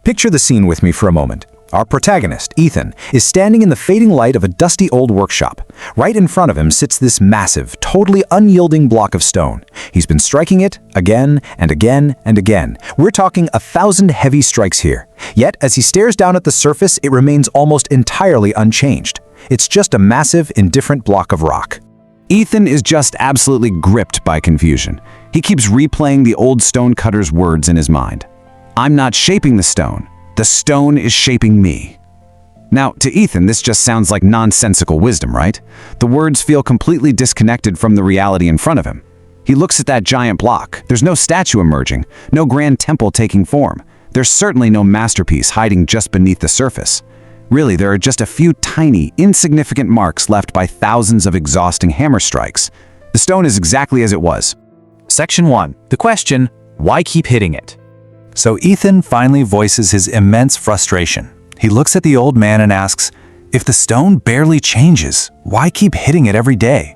Picture the scene with me for a moment. Our protagonist, Ethan, is standing in the fading light of a dusty old workshop. Right in front of him sits this massive, totally unyielding block of stone. He's been striking it again and again and again. We're talking 1,000 heavy strikes here. Yet, as he stares down at the surface, it remains almost entirely unchanged. It's just a massive, indifferent block of rock. Ethan is just absolutely gripped by confusion. He keeps replaying the old stonecutter's words in his mind. "I'm not shaping the stone. The stone is shaping me." Now, to Ethan, this just sounds like nonsensical wisdom, right? The words feel completely disconnected from the reality in front of him. He looks at that giant block. There's no statue emerging, no grand temple taking form. There's certainly no masterpiece hiding just beneath the surface. Really, there are just a few tiny, insignificant marks left by thousands of exhausting hammer strikes. The stone is exactly as it was. Section 1. The question, why keep hitting it? So Ethan finally voices his immense frustration. He looks at the old man and asks, if the stone barely changes, why keep hitting it every day?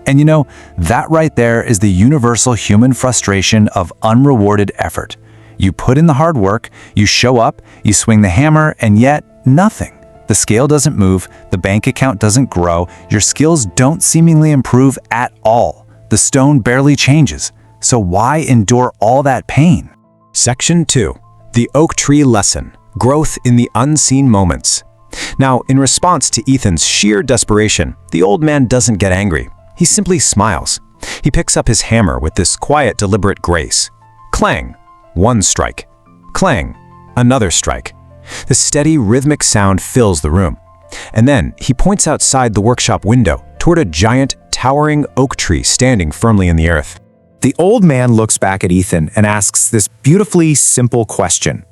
And you know, that right there is the universal human frustration of unrewarded effort. You put in the hard work, you show up, you swing the hammer, and yet nothing. The scale doesn't move, the bank account doesn't grow, your skills don't seemingly improve at all. The stone barely changes. So why endure all that pain? Section 2. The Oak Tree Lesson. Growth in the Unseen Moments. Now, in response to Ethan's sheer desperation, the old man doesn't get angry. He simply smiles. He picks up his hammer with this quiet, deliberate grace. Clang. One strike. Clang. Another strike. The steady, rhythmic sound fills the room. And then he points outside the workshop window toward a giant, towering oak tree standing firmly in the earth. The old man looks back at Ethan and asks this beautifully simple question.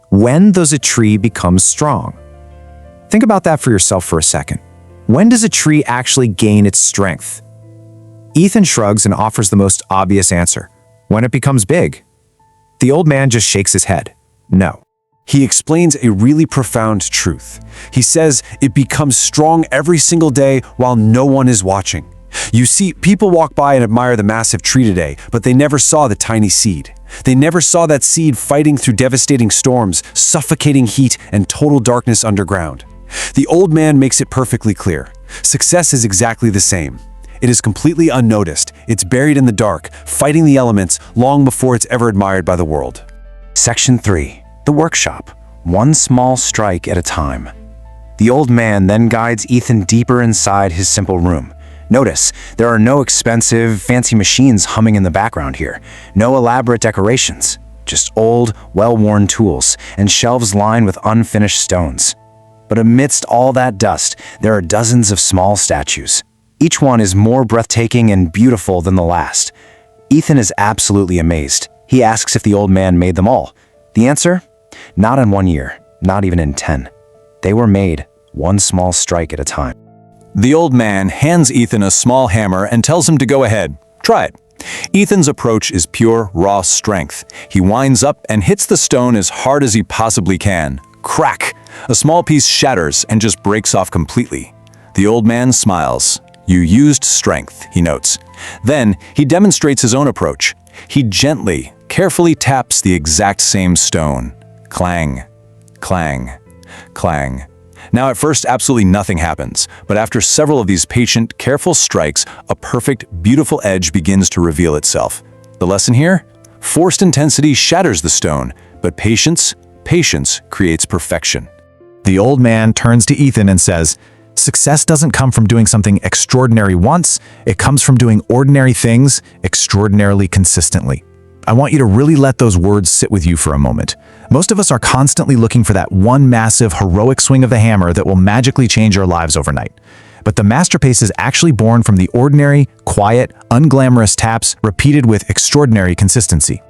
When does a tree become strong? Think about that for yourself for a second. When does a tree actually gain its strength? Ethan shrugs and offers the most obvious answer. When it becomes big. The old man just shakes his head. No. He explains a really profound truth. He says it becomes strong every single day while no one is watching. You see, people walk by and admire the massive tree today, but they never saw the tiny seed. They never saw that seed fighting through devastating storms, suffocating heat, and total darkness underground. The old man makes it perfectly clear. Success is exactly the same. It is completely unnoticed. It's buried in the dark, fighting the elements long before it's ever admired by the world. Section 3. The Workshop. One small strike at a time. The old man then guides Ethan deeper inside his simple room. Notice, there are no expensive, fancy machines humming in the background here. No elaborate decorations. Just old, well-worn tools and shelves lined with unfinished stones. But amidst all that dust, there are dozens of small statues. Each one is more breathtaking and beautiful than the last. Ethan is absolutely amazed. He asks if the old man made them all. The answer? Not in 1 year, not even in 10. They were made one small strike at a time. The old man hands Ethan a small hammer and tells him to go ahead. Try it. Ethan's approach is pure, raw strength. He winds up and hits the stone as hard as he possibly can. Crack! A small piece shatters and just breaks off completely. The old man smiles. You used strength, he notes. Then he demonstrates his own approach. He gently, carefully taps the exact same stone. Clang, clang, clang. Now at first absolutely nothing happens, but after several of these patient, careful strikes, a perfect, beautiful edge begins to reveal itself. The lesson here? Forced intensity shatters the stone, but patience creates perfection. The old man turns to Ethan and says, success doesn't come from doing something extraordinary once, it comes from doing ordinary things extraordinarily consistently. I want you to really let those words sit with you for a moment. Most of us are constantly looking for that one massive, heroic swing of the hammer that will magically change our lives overnight. But the masterpiece is actually born from the ordinary, quiet, unglamorous taps repeated with extraordinary consistency.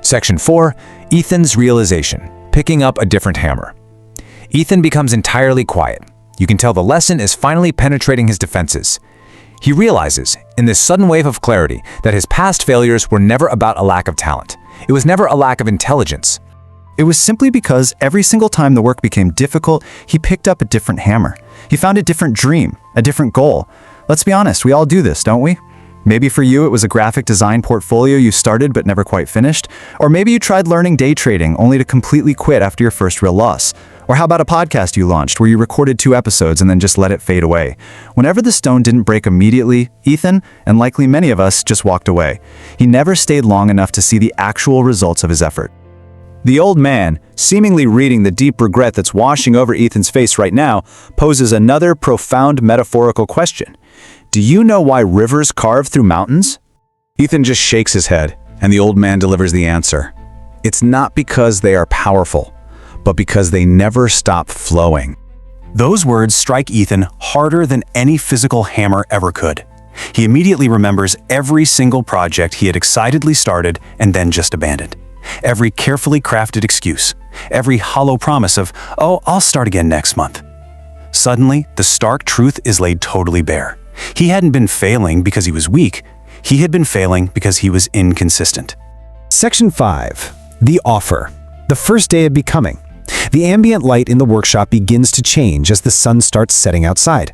Section 4. Ethan's Realization. Picking up a different hammer. Ethan becomes entirely quiet. You can tell the lesson is finally penetrating his defenses. He realizes, in this sudden wave of clarity, that his past failures were never about a lack of talent. It was never a lack of intelligence. It was simply because every single time the work became difficult, he picked up a different hammer. He found a different dream, a different goal. Let's be honest, we all do this, don't we? Maybe for you it was a graphic design portfolio you started but never quite finished. Or maybe you tried learning day trading only to completely quit after your first real loss. Or how about a podcast you launched where you recorded 2 episodes and then just let it fade away? Whenever the stone didn't break immediately, Ethan, and likely many of us, just walked away. He never stayed long enough to see the actual results of his effort. The old man, seemingly reading the deep regret that's washing over Ethan's face right now, poses another profound metaphorical question. Do you know why rivers carve through mountains? Ethan just shakes his head, and the old man delivers the answer. It's not because they are powerful, but because they never stop flowing. Those words strike Ethan harder than any physical hammer ever could. He immediately remembers every single project he had excitedly started and then just abandoned. Every carefully crafted excuse, every hollow promise of, "Oh, I'll start again next month." Suddenly, the stark truth is laid totally bare. He hadn't been failing because he was weak. He had been failing because he was inconsistent. Section 5. The Offer. The first day of becoming. The ambient light in the workshop begins to change as the sun starts setting outside.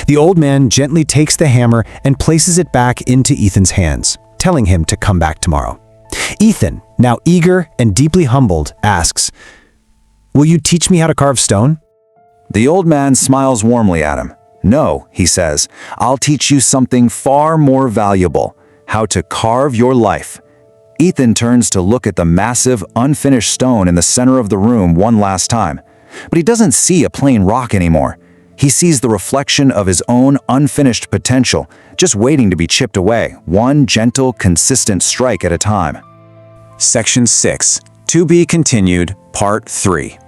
The old man gently takes the hammer and places it back into Ethan's hands, telling him to come back tomorrow. Ethan, now eager and deeply humbled, asks, "Will you teach me how to carve stone?" The old man smiles warmly at him. "No," he says, "I'll teach you something far more valuable, how to carve your life." Ethan turns to look at the massive, unfinished stone in the center of the room one last time. But he doesn't see a plain rock anymore. He sees the reflection of his own unfinished potential, just waiting to be chipped away, one gentle, consistent strike at a time. Section 6. To be continued, Part 3.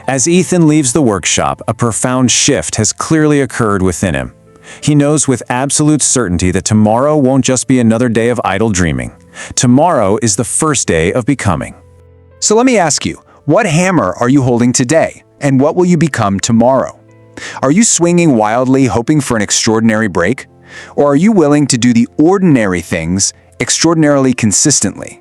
As Ethan leaves the workshop, a profound shift has clearly occurred within him. He knows with absolute certainty that tomorrow won't just be another day of idle dreaming. Tomorrow is the first day of becoming. So let me ask you, what hammer are you holding today, and what will you become tomorrow? Are you swinging wildly hoping for an extraordinary break? Or are you willing to do the ordinary things extraordinarily consistently?